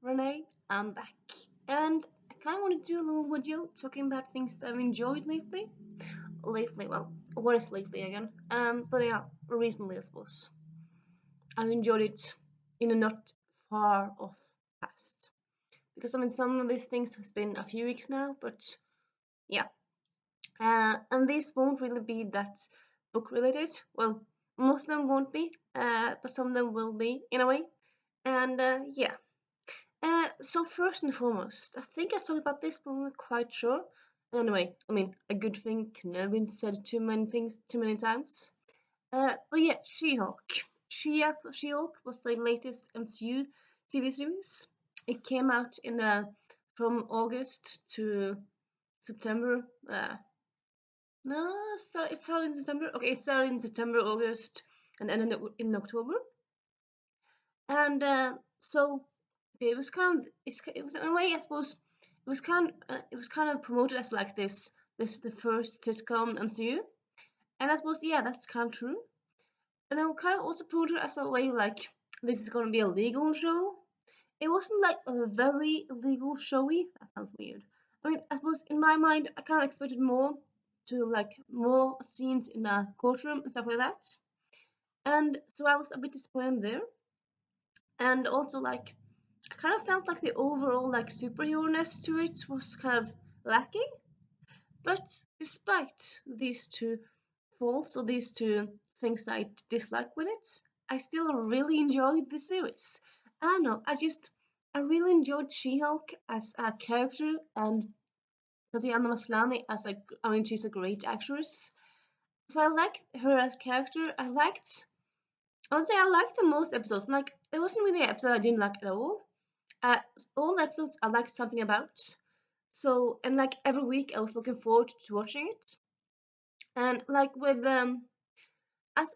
Renee. I'm back. And I kind of want to do a little video talking about things I've enjoyed lately. Lately, well, what is lately again? But yeah, recently, I suppose. I've enjoyed it in a not far off past. Because some of these things has been a few weeks now, but yeah. And these won't really be that book related. Well, most of them won't be, but some of them will be in a way. And yeah. So first and foremost, I think I talked about this, but I'm not quite sure. Anyway, a good thing can never be said too many things too many times. But yeah, She-Hulk. She-Hulk was the latest MCU TV series. It came out in from August to September. No, it started in September. Okay, it started in September, August, and ended in October. And so it was it was in a way, I suppose it was kind of promoted as like this the first sitcom MCU, and I suppose yeah, that's kind of true. And it was kind of also promoted as a way like this is gonna be a legal show. It wasn't like a very legal showy. That sounds weird. I suppose in my mind, I kind of expected more to like more scenes in a courtroom and stuff like that. And so I was a bit disappointed there. And also like I kind of felt like the overall like superhero-ness to it was kind of lacking. But despite these two faults or these two things that I dislike with it, I still really enjoyed the series. I don't know, I really enjoyed She-Hulk as a character and Tatiana Maslany as she's a great actress. So I liked her as character. I would say I liked the most episodes. Like there wasn't really an episode I didn't like at all. Uh, all the episodes I liked something about. So and like every week I was looking forward to watching it. And like with as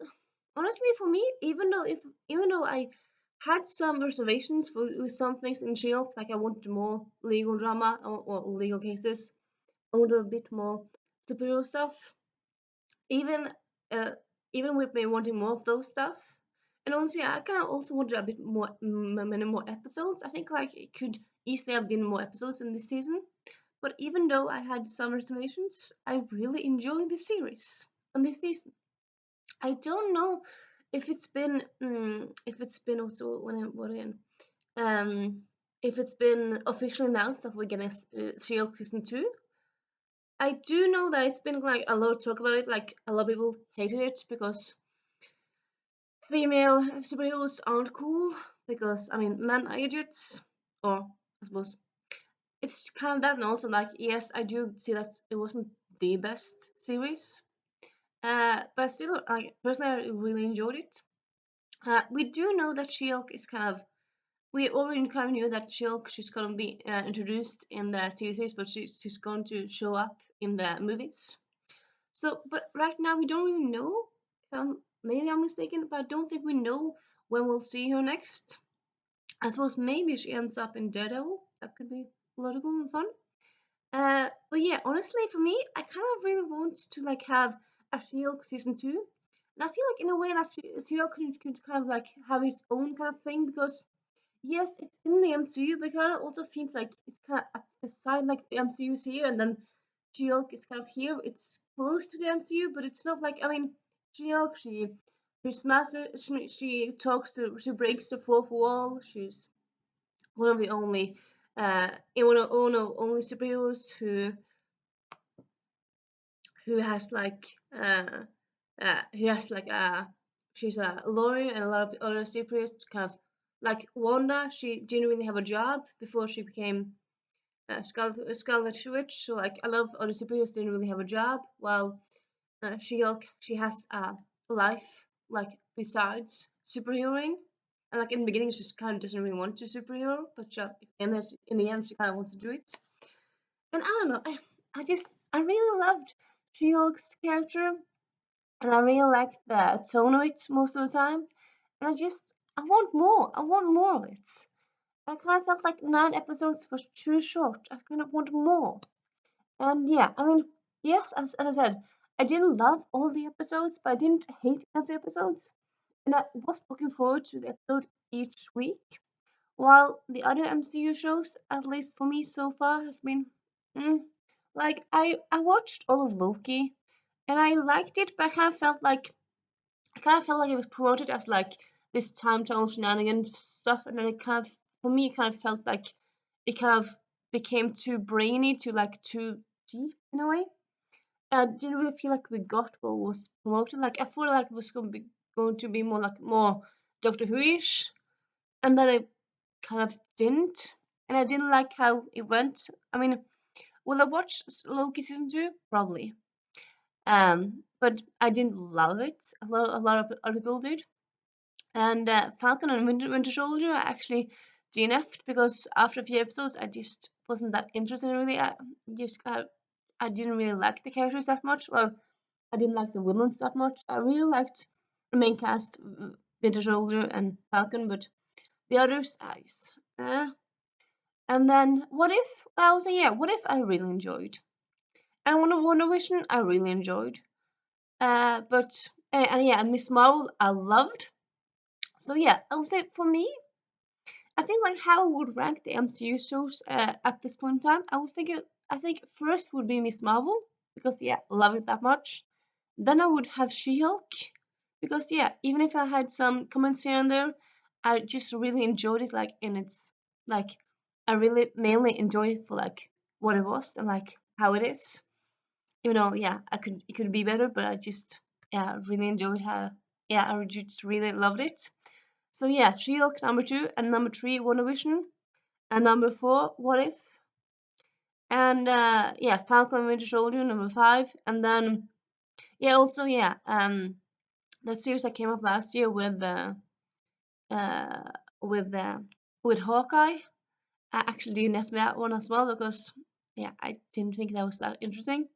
honestly for me, even though I had some reservations for with some things in Shield, like I wanted more legal drama or legal cases, I wanted a bit more superhero stuff. Even uh, even with me wanting more of those stuff. And honestly, I kind of also wanted a bit more, many more episodes. I think like it could easily have been more episodes in this season. But even though I had some reservations, I really enjoyed the series on this season. I don't know if it's been also when I what again if it's been officially announced that we're getting Shield season 2. I do know that it's been like a lot of talk about it. Like a lot of people hated it because female superheroes aren't cool. Because men are idiots, or I suppose it's kind of that. And also, like, yes, I do see that it wasn't the best series. But still, like personally, I really enjoyed it. We do know that She-Hulk is kind of. We already kind of knew that She-Hulk she's gonna be introduced in the TV series, but she's going to show up in the movies. So, but right now we don't really know. Maybe I'm mistaken, but I don't think we know when we'll see her next. I suppose maybe she ends up in Daredevil. That could be political and fun. But yeah, honestly, for me, I kind of really want to like have a She-Hulk season 2, and I feel like in a way that She-Hulk could kind of like have its own kind of thing because yes, it's in the MCU, but it kind of also feels like it's kind of beside like the MCU's here, and then She-Hulk is kind of here. It's close to the MCU, but it's not like She-Hulk. She smashes. She talks to. She breaks the fourth wall. She's one of the only one of only superheroes who has like who has like she's a lawyer, and a lot of other superheroes kind of like Wanda. She didn't really have a job before she became Scarlet Witch. So like a lot of other superheroes didn't really have a job, while she has a life like besides superheroing. And like in the beginning, she just kind of doesn't really want to superhero, but in the end, she kind of wants to do it. And I don't know, I really loved She-Hulk's character, and I really liked the tone of it most of the time. And I want more. I want more of it. I kind of felt like 9 episodes was too short. I kind of want more. And yeah, yes, as I said, I didn't love all the episodes, but I didn't hate any of the episodes. And I was looking forward to the episode each week. while the other MCU shows, at least for me so far, has been mm, like I watched all of Loki and I liked it, but I kind of felt like it was promoted as like this time travel shenanigan stuff, and then it kind of for me it kind of felt like it kind of became too brainy, too like too deep in a way. I didn't really feel like we got what was promoted. Like I thought like it was going to be more like more Doctor Who-ish, and then it kind of didn't, and I didn't like how it went. I mean, will I watch Loki season 2? Probably. But I didn't love it. A lot of other people did. And Falcon and Winter Soldier I actually DNF'd because after a few episodes I just wasn't that interested really. I didn't really like the characters that much. Well, I didn't like the villains that much. I really liked the main cast, Winter Soldier and Falcon, but the others, I just, and then what if I was yeah, what if I really enjoyed? And Wonder Vision I really enjoyed. But and yeah, and Miss Marvel I loved. So yeah, I would say for me, I think like how I would rank the MCU shows at this point in time. I think first would be Miss Marvel because yeah, love it that much. Then I would have She-Hulk because yeah, even if I had some comments here and there, I just really enjoyed it like in its like I really mainly enjoyed it for like what it was and like how it is. Even though yeah, I could it could be better, but I just yeah really enjoyed how yeah I just really loved it. So yeah, She-Hulk number two, and number three, WandaVision, and number four, What If, and yeah, Falcon and Winter Soldier number five, and then yeah, also yeah, that series that came up last year uh with uh, with Hawkeye. I actually DNF'd that one as well because yeah, I didn't think that was that interesting.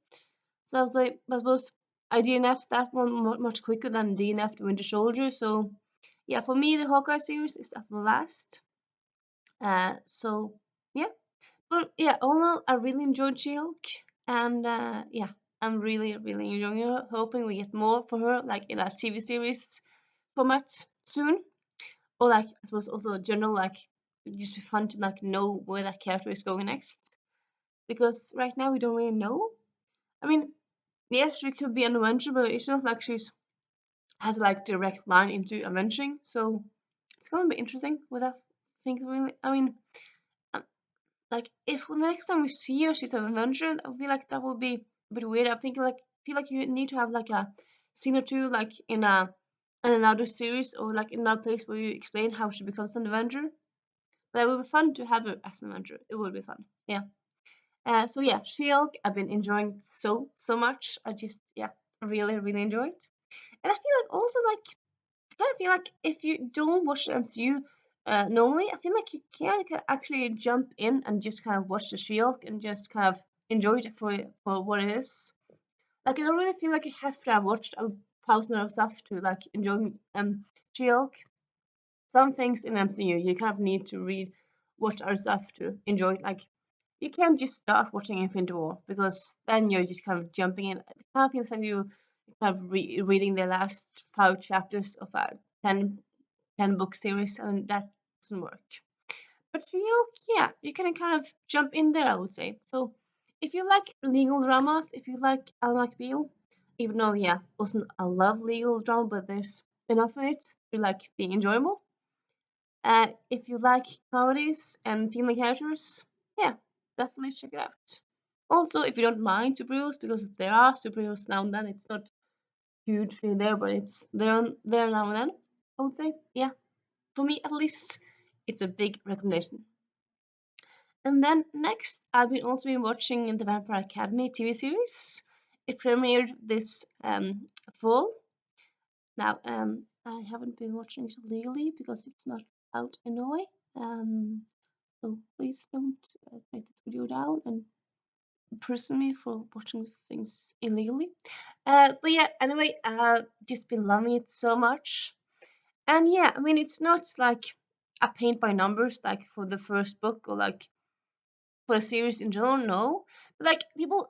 So I was like, I suppose I DNF'd that one much quicker than DNF'd Winter Soldier. So yeah, for me the Hawkeye series is at the last. So yeah, but yeah, all in all, I really enjoyed She-Hulk, and yeah, I'm really enjoying her. Hoping we get more for her, like in a TV series format soon, or like I suppose also a general like it'd just be fun to like know where that character is going next. Because right now we don't really know. I mean, yes, she could be an Avenger, but it's not like she's has like direct line into avenging. So it's gonna be interesting with that. Think really. I mean, like if the next time we see her, she's an Avenger, I feel like that would be a bit weird. I think like feel like you need to have like a scene or two like in another series or like in another place where you explain how she becomes an Avenger. But it would be fun to have her as an Avenger. It would be fun. Yeah. So yeah, She-Hulk, I've been enjoying so much. I just yeah, really enjoy it. And I feel like also like I kind of feel like if you don't watch the MCU normally, I feel like you can actually jump in and just kind of watch the She-Hulk and just kind of enjoy it for what it is. Like I don't really feel like you have to have watched a thousand of stuff to like enjoy She-Hulk. Some things in MCU you kind of need to read watch other stuff to enjoy it. Like you can't just start watching Infinity War because then you're just kind of jumping in. It kind of feels like you kind of reading the last five chapters of a 10 book series, and that doesn't work. But yeah, you can kind of jump in there, I would say. So if you like legal dramas, if you like Alec Beale, even though yeah, wasn't a love legal drama, but there's enough in it to like be enjoyable. If you like comedies and female characters, yeah, definitely check it out. Also, if you don't mind superheroes, because there are superheroes now and then, it's not hugely there, but it's there now and then. I would say, yeah, for me at least, it's a big recommendation. And then next, I've been also been watching the Vampire Academy TV series. It premiered this fall. Now, I haven't been watching it legally because it's not out in Norway. So please don't take this video down and prison me for watching things illegally. But yeah, anyway, just been loving it so much. And yeah, I mean, it's not like a paint by numbers like for the first book or like for a series in general, no. But like I feel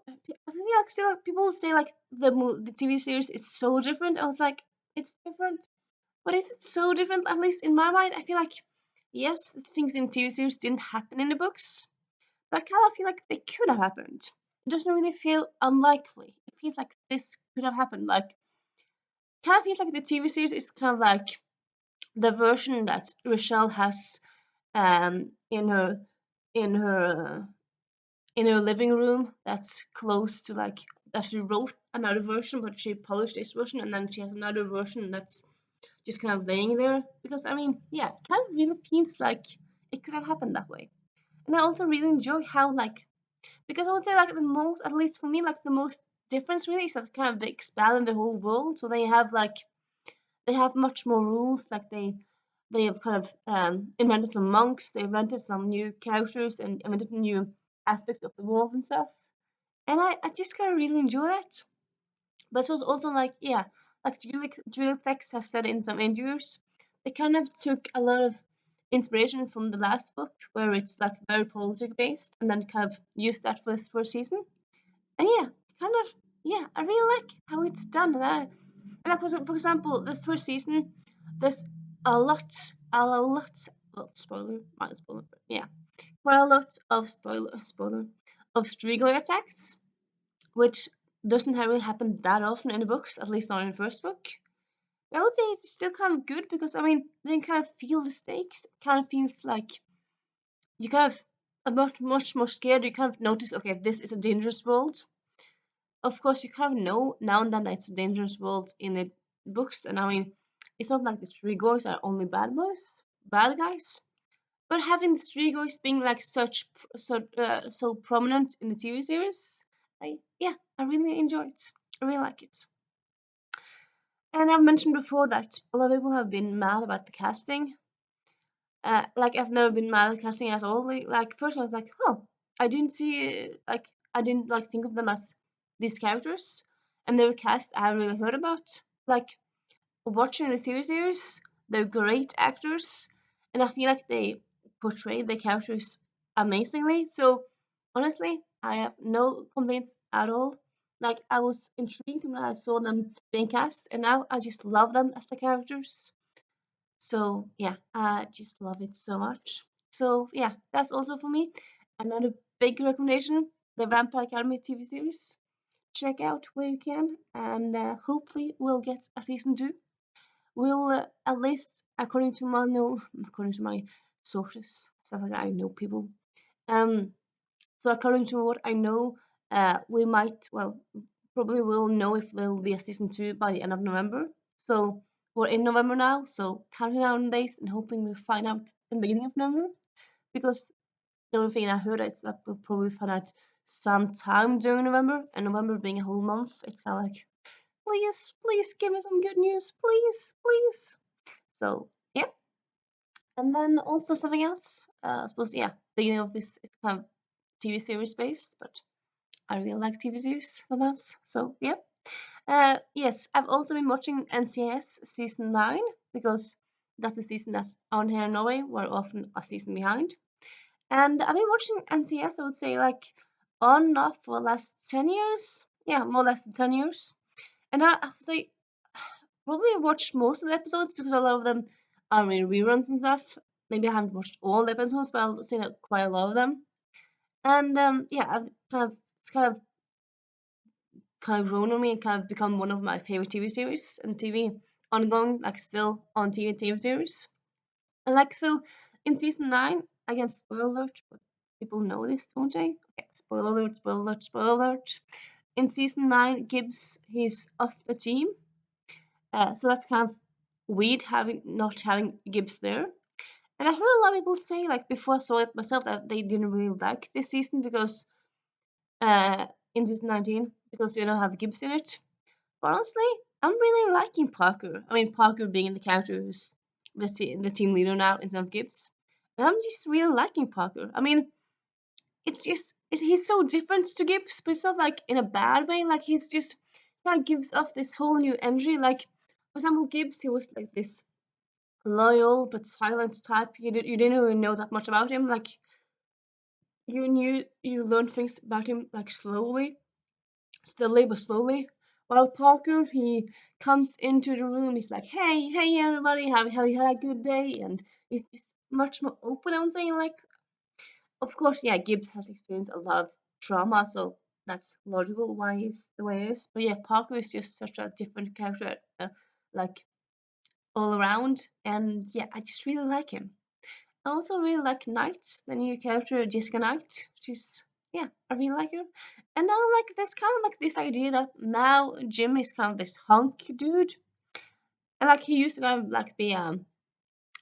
like still like, people say like the TV series is so different. I was like, it's different, but is it so different? At least in my mind, I feel like yes, things in TV series didn't happen in the books, but I kind of feel like they could have happened. It doesn't really feel unlikely. It feels like this could have happened. Like, kind of feels like the TV series is kind of like the version that Rochelle has in in her in her living room that's close to like that she wrote another version but she polished this version and then she has another version that's just kind of laying there because I mean yeah it kind of really feels like it could have happened that way. And I also really enjoy how like because I would say like the most at least for me like the most difference really is that kind of they expand the whole world so they have like they have much more rules. Like they have kind of invented some monks. They invented some new characters and invented new aspects of the world and stuff. And I just kind of really enjoy that. But it was also like yeah, like Julie Tex has said in some interviews, they kind of took a lot of inspiration from the last book where it's like very politics based and then kind of used that for this first season. And yeah, kind of yeah, I really like how it's done. And like for example, the first season, there's a lot. Well, spoiler, might spoiler, but yeah, quite a lot of spoiler of Strigoi attacks, which doesn't really happen that often in the books, at least not in the first book. But I would say it's still kind of good because I mean, then kind of feel the stakes. It kind of feels like you kind of are much more scared. You kind of notice, okay, this is a dangerous world. Of course, you kind of know now and then that it's a dangerous world in the books, and I mean, it's not like the three guys are only bad guys. But having the three guys being like so prominent in the TV series, I really enjoy it. I really like it. And I've mentioned before that a lot of people have been mad about the casting. Like I've never been mad at casting at all. Like first I was like, oh, I didn't see like I didn't like think of them as these characters, and they were cast I really heard about. Like watching the series, they're great actors, and I feel like they portray the characters amazingly. So honestly, I have no complaints at all. Like I was intrigued when I saw them being cast, and now I just love them as the characters. So yeah, I just love it so much. So yeah, that's also for me. Another big recommendation: the Vampire Academy TV series. Check out where you can, and hopefully we'll get a season two. We'll at least, according to my sources, stuff like that, I know people. Um, so according to what I know, we might, well, probably will know if there will be a season two by the end of November. So we're in November now, so counting down days and hoping we find out in the beginning of November. Because the only thing I heard is that we'll probably find out sometime during November, and November being a whole month, it's kind of like, please give me some good news, please. So yeah, and then also something else. I suppose yeah, beginning of this is kind of TV series based, but I really like TV series sometimes. So yeah. Yes, I've also been watching NCIS season 9 because that's the season that's on here in Norway. We're often a season behind. And I've been watching NCS, I would say, like on and off for the last 10 years. Yeah, more or less than 10 years. And I would say probably watched most of the episodes because a lot of them are in reruns and stuff. Maybe I haven't watched all the episodes, but I've seen quite a lot of them. And yeah, I've kind of grown on me and kind of become one of my favorite TV series and TV ongoing, like still on TV series. And like so, in season 9, again spoiler alert, but people know this, don't they? Okay, spoiler alert, spoiler alert, spoiler alert. In season 9, Gibbs he's off the team, so that's kind of weird having not having Gibbs there. And I heard a lot of people say, like before I saw it myself, that they didn't really like this season because uh, in season 19 because we don't have Gibbs in it. But honestly, I'm really liking Parker. I mean, Parker being the character who's the team leader now instead of Gibbs. And I'm just really liking Parker. I mean, he's so different to Gibbs, but it's not like in a bad way. Like he's just kind of gives off this whole new energy. Like for example, Gibbs, he was like this loyal but silent type. You didn't really know that much about him. Like you learned things about him like steadily but slowly. While Parker, he comes into the room, he's like, "Hey, hey, everybody, have you had a good day?" And he's just much more open. I'm saying like, of course, yeah, Gibbs has experienced a lot of trauma, so that's logical why he's the way he is. But yeah, Parker is just such a different character, like all around, and yeah, I just really like him. I also really like Knight, the new character Jessica Knight. She's yeah, I really like her. And now like there's kind of like this idea that now Jim is kind of this hunk dude. And like he used to kind of like be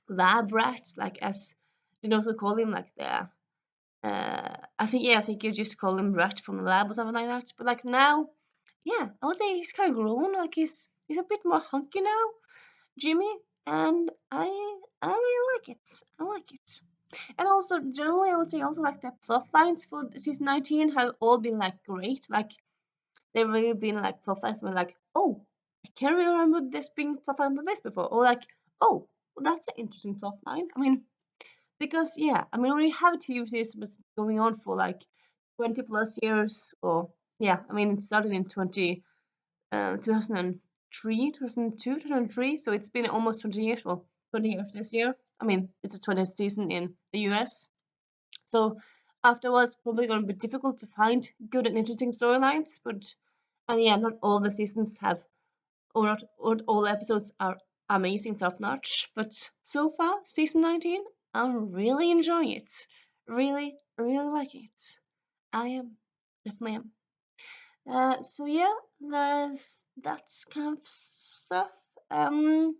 lab rat, like as you also call him like the I think yeah, I think you just call him rat from the lab or something like that. But like now, yeah, I would say he's kind of grown. Like he's a bit more hunky now, Jimmy, and I really like it. I like it. And also, generally, I would say also like the plot lines for season 19 have all been like great. Like they've really been like plot lines where like, oh, I can't really remember this being plot line like this before, or like, oh, well, that's an interesting plot line. I mean, because yeah, I mean, when you have a TV series that's going on for like 20 plus years, or yeah, I mean, it started in 2003, 2002, 2003, so it's been almost 20 years. Well, 20 years this year. I mean, it's a 20th season in the US. So afterwards, probably going to be difficult to find good and interesting storylines. But and yeah, not all the seasons have, or not all the episodes are amazing, top notch. But so far, season 19, I'm really enjoying it. Really, really like it. I am, definitely am. So yeah, that's kind of stuff. Um,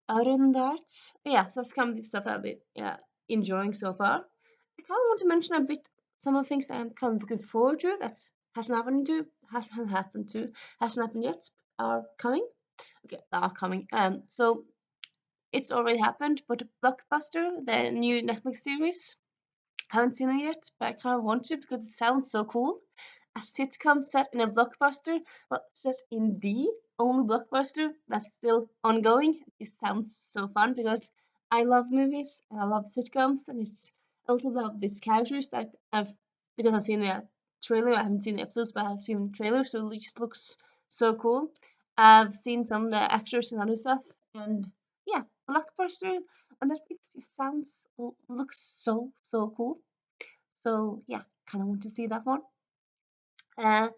Other than that, yeah, so that's kind of the stuff I've been yeah, enjoying so far. I kind of want to mention a bit some of the things that I'm kind of looking forward to that hasn't happened yet, are coming. Okay, are coming. So it's already happened, but Blockbuster, the new Netflix series, I haven't seen it yet, but I kind of want to because it sounds so cool. A sitcom set in a blockbuster, well, set in the only blockbuster that's still ongoing. It sounds so fun because I love movies and I love sitcoms, and I also love these characters that because I've seen the trailer. I haven't seen the episodes, but I've seen the trailer, so it just looks so cool. I've seen some of the actors and other stuff, and yeah, blockbuster on Netflix. It looks so cool. So yeah, kind of want to see that one. Uh,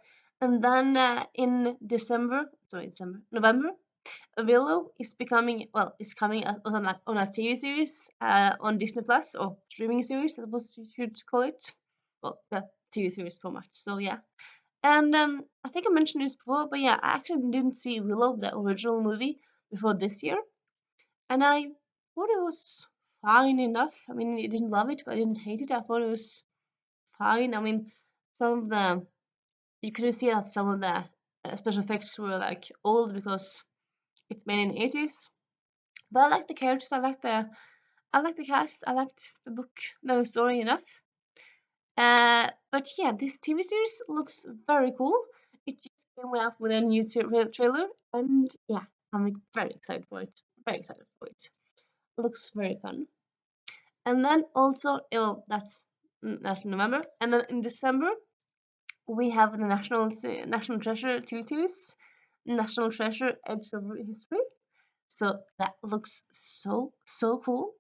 and then November, Willow is becoming well, is coming on a TV series on Disney Plus, or streaming series, I suppose you should call it. Well, the TV series format. So yeah, and I think I mentioned this before, but yeah, I actually didn't see Willow, the original movie, before this year, and I thought it was fine enough. I mean, I didn't love it, but I didn't hate it. I thought it was fine. I mean, some of the you could see that some of the special effects were like old because it's made in the 80s. But I like the characters. I like the cast. I liked the book, the story enough. But yeah, this TV series looks very cool. It just came out with a new trailer, and yeah, I'm like, very excited for it. Very excited for it. It looks very fun. And then also, oh, that's November, and then in December we have the National Treasure TV series, National Treasure: Edge of History. So that looks so cool.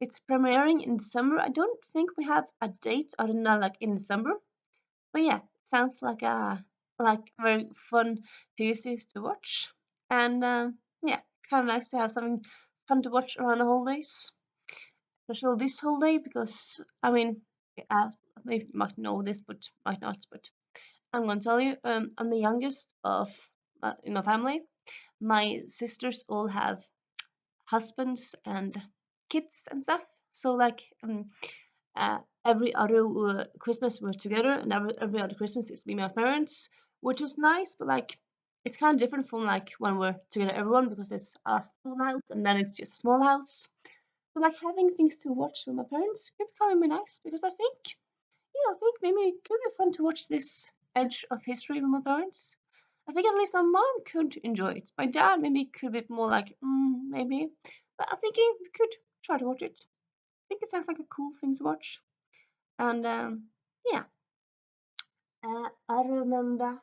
It's premiering in December. I don't think we have a date other than like in December. But yeah, sounds like very fun TV series to watch. And yeah, kind of nice to have something fun to watch around the holidays. Especially this holiday because I mean, maybe you might know this, but might not. But I'm gonna tell you, I'm the youngest of in my family. My sisters all have husbands and kids and stuff. So like every other Christmas we're together, and every other Christmas it's me and my parents, which is nice. But like it's kind of different from like when we're together everyone because it's a full house and then it's just a small house. So like having things to watch with my parents could kind of be nice because I think maybe it could be fun to watch this Edge of History with my parents. I think at least my mom could enjoy it. My dad maybe could be more like, maybe. But I'm thinking we could try to watch it. I think it sounds like a cool thing to watch. And yeah, other than that,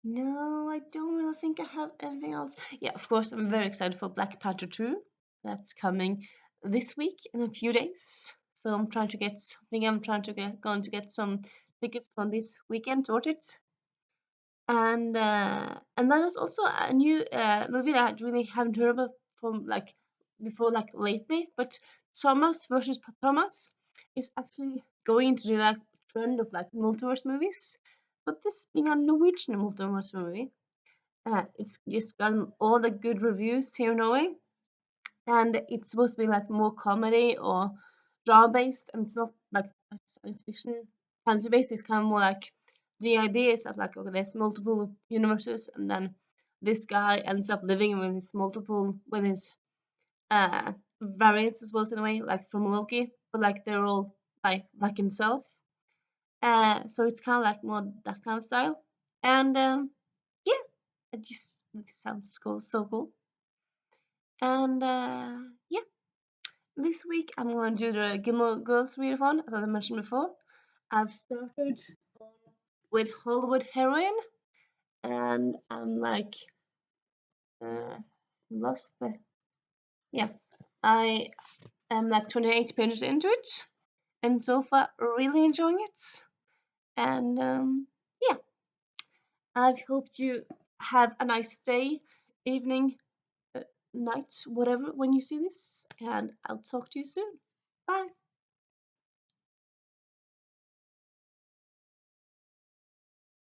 no, I don't really think I have anything else. Yeah, of course, I'm very excited for Black Panther 2. That's coming this week in a few days. So I'm trying to get. I think I'm trying to get going to get some tickets for this weekend to watch it. And then there's also a new movie that I really haven't heard of from like before, like lately. But Thomas versus Thomas is actually going to do that trend of like multiverse movies. But this being a Norwegian multiverse movie, it's just gotten all the good reviews here in Norway, and it's supposed to be like more comedy or drama based, and it's not like a science fiction fantasy based. It's kind of more like the idea is that like okay, there's multiple universes, and then this guy ends up living with his multiple with his variants, I suppose, in a way, like from Loki, but like they're all like himself. So it's kind of like more that kind of style, and yeah, it just sounds cool, so cool. And yeah, this week I'm going to do the Gilmore Girls readathon, as I mentioned before. I've started with Hollywood Heroine, and I'm like uh, lost the yeah. I am like 28 pages into it, and so far really enjoying it. And yeah, I've hoped you have a nice day, evening, night, whatever when you see this, and I'll talk to you soon. Bye.